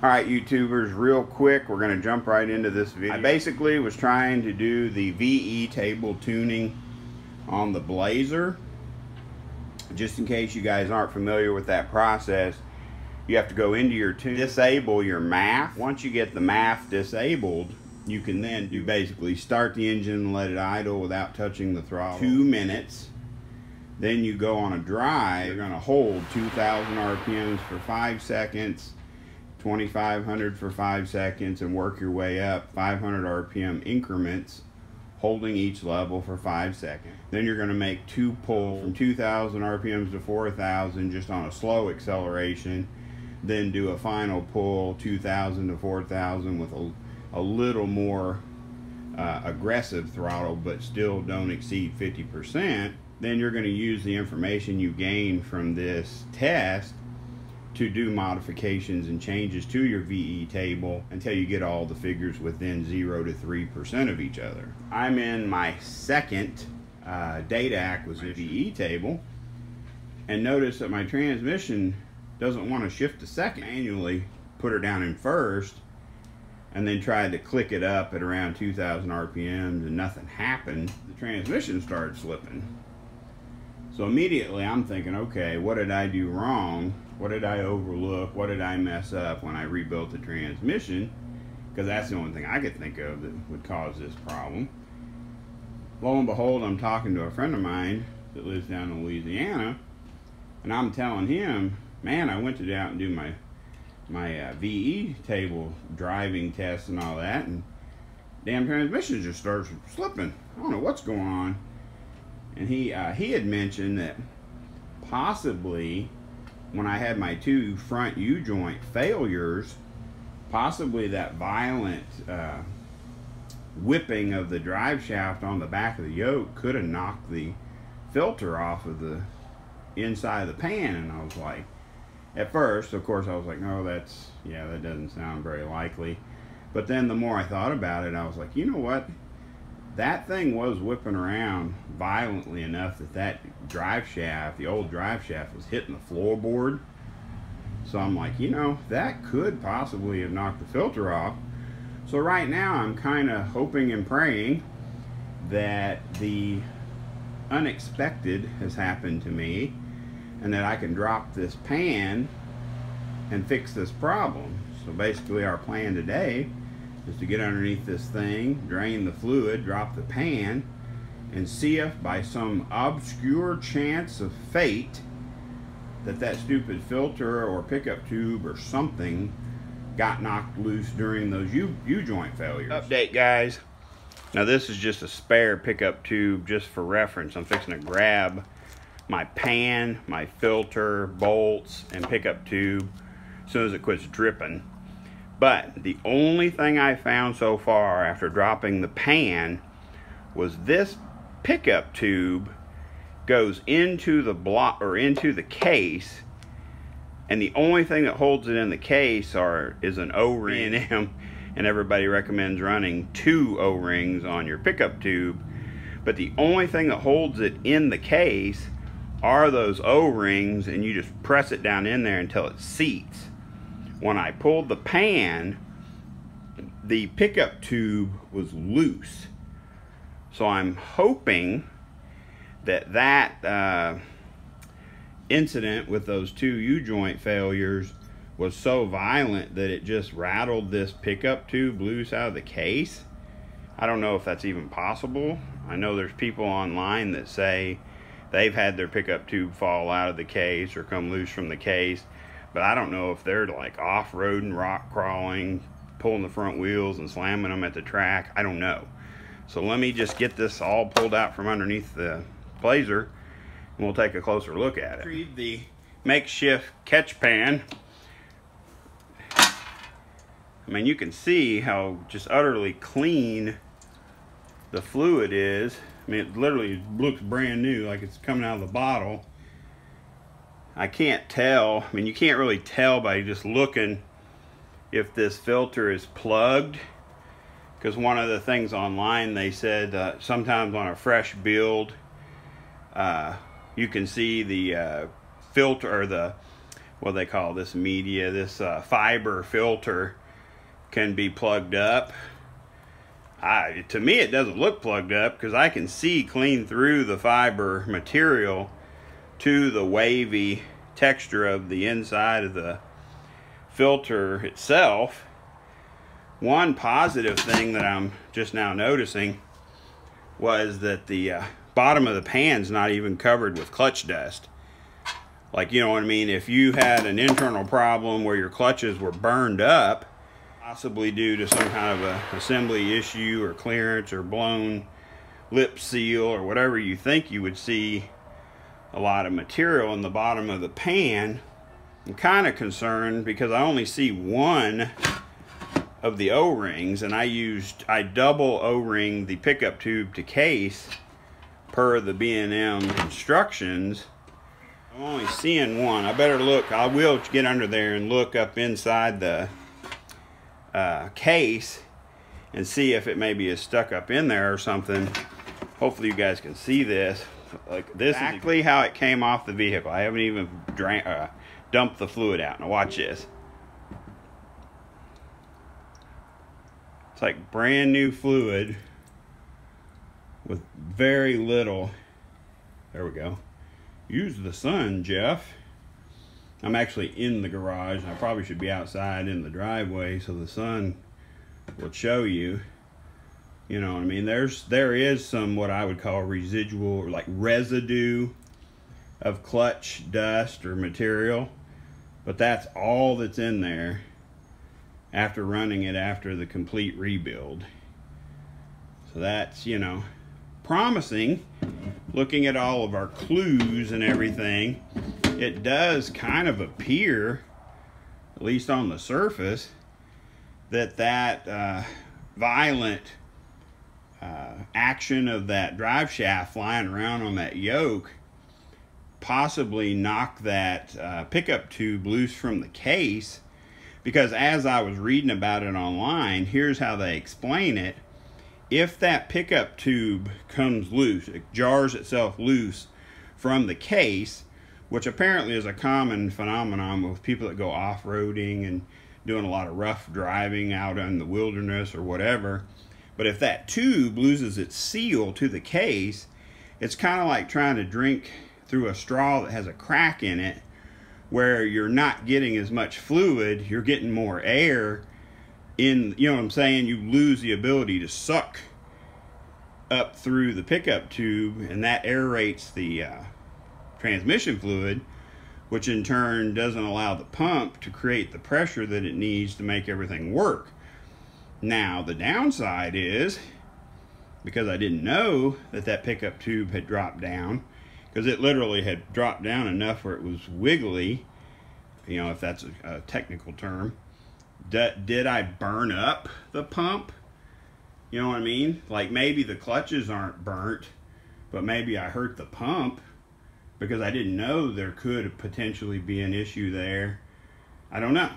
Alright YouTubers, real quick, we're going to jump right into this video. I basically was trying to do the VE table tuning on the Blazer. Just in case you guys aren't familiar with that process, you have to go into your tune, disable your MAF. Once you get the MAF disabled, you can then basically start the engine and let it idle without touching the throttle. 2 minutes. Then you go on a drive. You're going to hold 2,000 RPMs for 5 seconds. 2,500 for 5 seconds, and work your way up 500 RPM increments, holding each level for 5 seconds. Then you're going to make 2 pulls from 2,000 RPMs to 4,000 just on a slow acceleration. Then do a final pull 2,000 to 4,000 with a little more aggressive throttle, but still don't exceed 50%. Then you're going to use the information you gained from this test to do modifications and changes to your VE table until you get all the figures within 0 to 3% of each other. I'm in my second data acquisition VE table, and notice that my transmission doesn't want to shift to second. Manually put her down in first and then tried to click it up at around 2,000 RPMs and nothing happened. The transmission started slipping. So immediately I'm thinking, okay, what did I do wrong? What did I overlook? What did I mess up when I rebuilt the transmission? Because that's the only thing I could think of that would cause this problem. Lo and behold, I'm talking to a friend of mine that lives down in Louisiana, and I'm telling him, man, I went to out and do my VE table driving test and all that, and damn transmission just starts slipping. I don't know what's going on. And he had mentioned that possibly when I had my 2 front U-joint failures, possibly that violent whipping of the drive shaft on the back of the yoke could have knocked the filter off of the inside of the pan. And I was like, at first, of course, I was like, no, that doesn't sound very likely. But then the more I thought about it, I was like, you know what? That thing was whipping around violently enough that drive shaft, the old drive shaft, was hitting the floorboard. So I'm like, you know, that could possibly have knocked the filter off. So right now I'm kind of hoping and praying that the unexpected has happened to me and that I can drop this pan and fix this problem. So basically our plan today is to get underneath this thing, drain the fluid, drop the pan, and see if by some obscure chance of fate that stupid filter or pickup tube or something got knocked loose during those U-joint failures. Update, guys. Now this is just a spare pickup tube just for reference. I'm fixing to grab my pan, my filter, bolts, and pickup tube as soon as it quits dripping. But the only thing I found so far after dropping the pan was this pickup tube goes into the block or into the case, and the only thing that holds it in the case is an O-ring. And everybody recommends running 2 O-rings on your pickup tube, but the only thing that holds it in the case are those O-rings, and you just press it down in there until it seats. When I pulled the pan, the pickup tube was loose. So I'm hoping that incident with those 2 U-joint failures was so violent that it just rattled this pickup tube loose out of the case. I don't know if that's even possible. I know there's people online that say they've had their pickup tube fall out of the case or come loose from the case. But I don't know if they're like off-roading, rock crawling, pulling the front wheels and slamming them at the track. I don't know. So let me just get this all pulled out from underneath the Blazer, and we'll take a closer look at it. Retrieve the makeshift catch pan. I mean, you can see how just utterly clean the fluid is. I mean, it literally looks brand new, like it's coming out of the bottle. I can't tell, I mean, you can't really tell by just looking if this filter is plugged, because one of the things online they said sometimes on a fresh build you can see the filter or the what they call this media, this fiber filter can be plugged up. To me it doesn't look plugged up because I can see clean through the fiber material to the wavy texture of the inside of the filter itself. One positive thing that I'm just now noticing was that the bottom of the pan's not even covered with clutch dust. Like, you know what I mean? If you had an internal problem where your clutches were burned up, possibly due to some kind of a assembly issue or clearance or blown lip seal or whatever, you think you would see a lot of material in the bottom of the pan. I'm kind of concerned because I only see one of the O-rings, and I double O-ring the pickup tube to case per the B&M instructions. I'm only seeing one. I better look. I will get under there and look up inside the case and see if it maybe is stuck up in there or something. Hopefully you guys can see this. Like, this is exactly how it came off the vehicle. I haven't even dumped the fluid out. Now watch this. It's like brand new fluid with very little. There we go. Use the sun, Jeff. I'm actually in the garage. I probably should be outside in the driveway so the sun will show you. You know what I mean? There is some what I would call residual, or like residue of clutch dust or material, but that's all that's in there after running it after the complete rebuild. So that's, you know, promising. Looking at all of our clues and everything, it does kind of appear, at least on the surface, that violent action of that drive shaft flying around on that yoke possibly knocked that pickup tube loose from the case. Because as I was reading about it online, here's how they explain it. If that pickup tube comes loose, it jars itself loose from the case, which apparently is a common phenomenon with people that go off-roading and doing a lot of rough driving out in the wilderness or whatever. But if that tube loses its seal to the case, it's kind of like trying to drink through a straw that has a crack in it, where you're not getting as much fluid, you're getting more air in, you know what I'm saying? You lose the ability to suck up through the pickup tube, and that aerates the transmission fluid, which in turn doesn't allow the pump to create the pressure that it needs to make everything work. Now, the downside is, because I didn't know that pickup tube had dropped down, because it literally had dropped down enough where it was wiggly, you know, if that's a technical term. Did I burn up the pump? You know what I mean? Like, maybe the clutches aren't burnt, but maybe I hurt the pump because I didn't know there could potentially be an issue there. I don't know.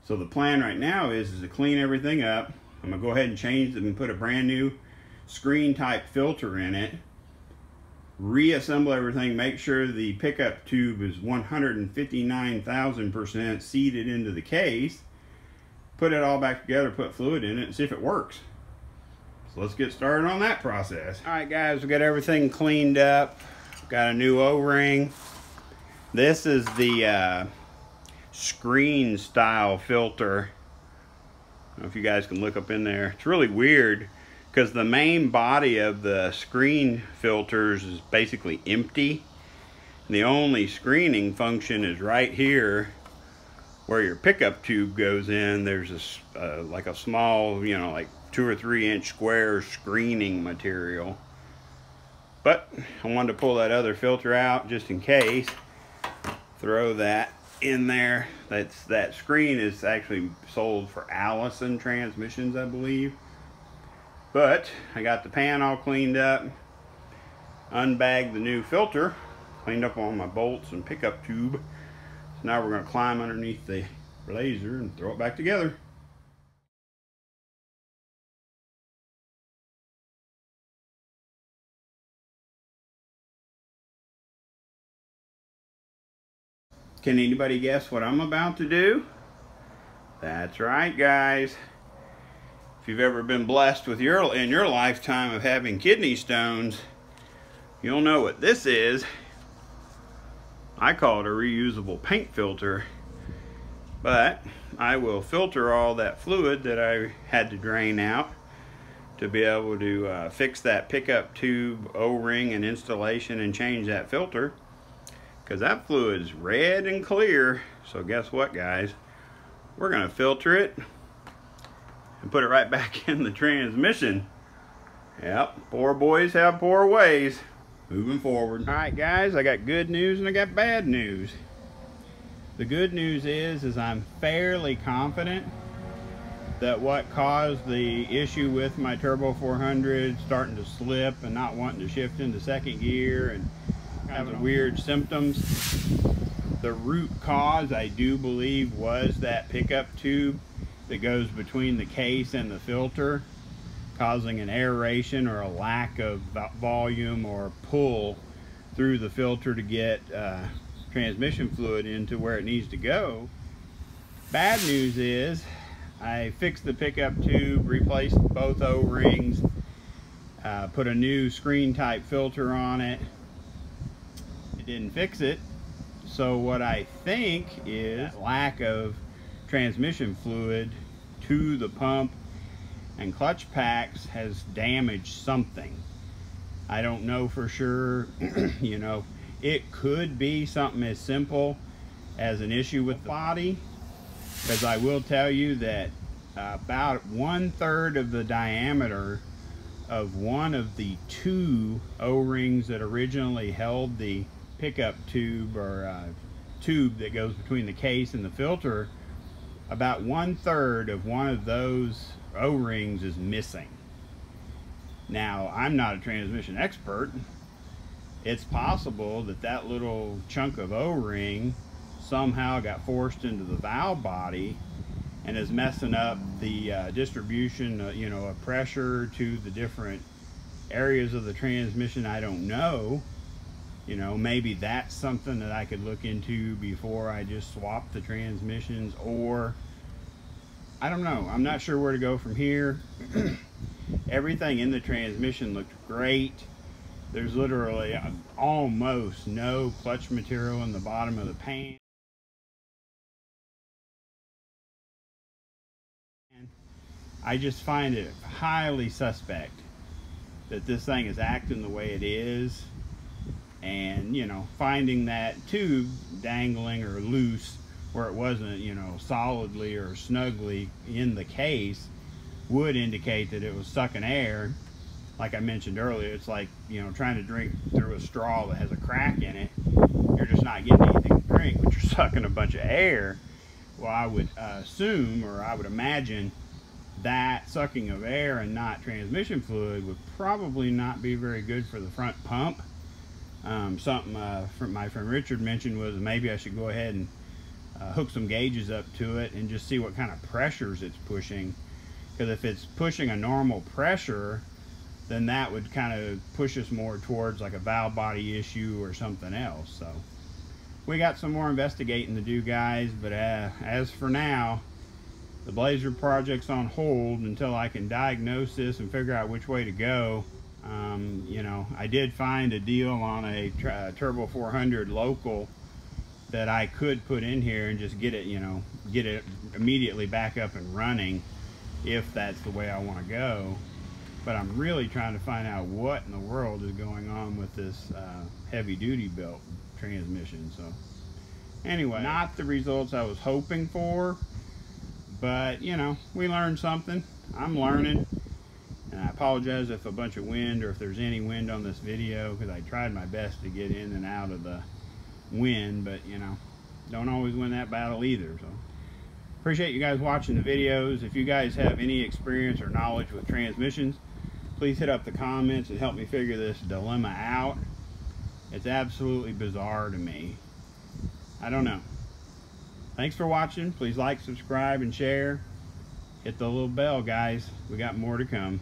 So the plan right now is to clean everything up. I'm gonna go ahead and change them and put a brand new screen type filter in it. Reassemble everything, make sure the pickup tube is 159,000% seated into the case. Put it all back together, put fluid in it, and see if it works. So let's get started on that process. All right, guys, we got everything cleaned up. Got a new O-ring. This is the screen style filter. I don't know if you guys can look up in there. It's really weird because the main body of the screen filters is basically empty. And the only screening function is right here where your pickup tube goes in. There's a like a small, you know, like 2 or 3 inch square screening material. But I wanted to pull that other filter out just in case. Throw that in there. That screen is actually sold for Allison transmissions, I believe. But I got the pan all cleaned up, unbagged the new filter, cleaned up all my bolts and pickup tube. So now we're going to climb underneath the blazer and throw it back together. Can anybody guess what I'm about to do? That's right, guys. If you've ever been blessed with in your lifetime of having kidney stones, you'll know what this is. I call it a reusable paint filter, but I will filter all that fluid that I had to drain out to be able to fix that pickup tube O-ring and installation and change that filter, because that fluid's red and clear. So guess what, guys? We're gonna filter it and put it right back in the transmission. Yep, poor boys have poor ways. Moving forward. All right, guys, I got good news and I got bad news. The good news is I'm fairly confident that what caused the issue with my Turbo 400 starting to slip and not wanting to shift into second gear and having weird symptoms, the root cause, I do believe, was that pickup tube that goes between the case and the filter, causing an aeration or a lack of volume or pull through the filter to get transmission fluid into where it needs to go. Bad news is I fixed the pickup tube, replaced both O-rings, put a new screen type filter on it. It didn't fix it. So what I think is lack of transmission fluid to the pump and clutch packs has damaged something. I don't know for sure. You know, it could be something as simple as an issue with the body, because I will tell you that about 1/3 of the diameter of one of the two O-rings that originally held the pickup tube or tube that goes between the case and the filter, about 1/3 of one of those O-rings is missing. Now, I'm not a transmission expert. It's possible that that little chunk of O-ring somehow got forced into the valve body and is messing up the distribution, you know, of pressure to the different areas of the transmission. I don't know. You know, maybe that's something that I could look into before I just swap the transmissions, or I don't know. I'm not sure where to go from here. Everything in the transmission looked great. There's literally almost no clutch material in the bottom of the pan. I just find it highly suspect that this thing is acting the way it is. And, you know, finding that tube dangling or loose where it wasn't, you know, solidly or snugly in the case would indicate that it was sucking air. Like I mentioned earlier, it's like, you know, trying to drink through a straw that has a crack in it. You're just not getting anything to drink, but you're sucking a bunch of air. Well, I would assume, or I would imagine, that sucking of air and not transmission fluid would probably not be very good for the front pump. Something from my friend Richard mentioned was maybe I should go ahead and hook some gauges up to it and just see what kind of pressures it's pushing. Because if it's pushing a normal pressure, then that would kind of push us more towards like a valve body issue or something else. So we got some more investigating to do, guys, but as for now, the Blazer project's on hold until I can diagnose this and figure out which way to go. You know, I did find a deal on a Turbo 400 local that I could put in here and just get it, you know, get it immediately back up and running if that's the way I want to go. But I'm really trying to find out what in the world is going on with this heavy duty belt transmission. So anyway, not the results I was hoping for, but you know, we learned something. I'm learning. And I apologize if a bunch of wind, or if there's any wind on this video, because I tried my best to get in and out of the wind, but you know, don't always win that battle either. So appreciate you guys watching the videos. If you guys have any experience or knowledge with transmissions, please hit up the comments and help me figure this dilemma out. It's absolutely bizarre to me. I don't know. Thanks for watching. Please like, subscribe, and share. Hit the little bell, guys. We got more to come.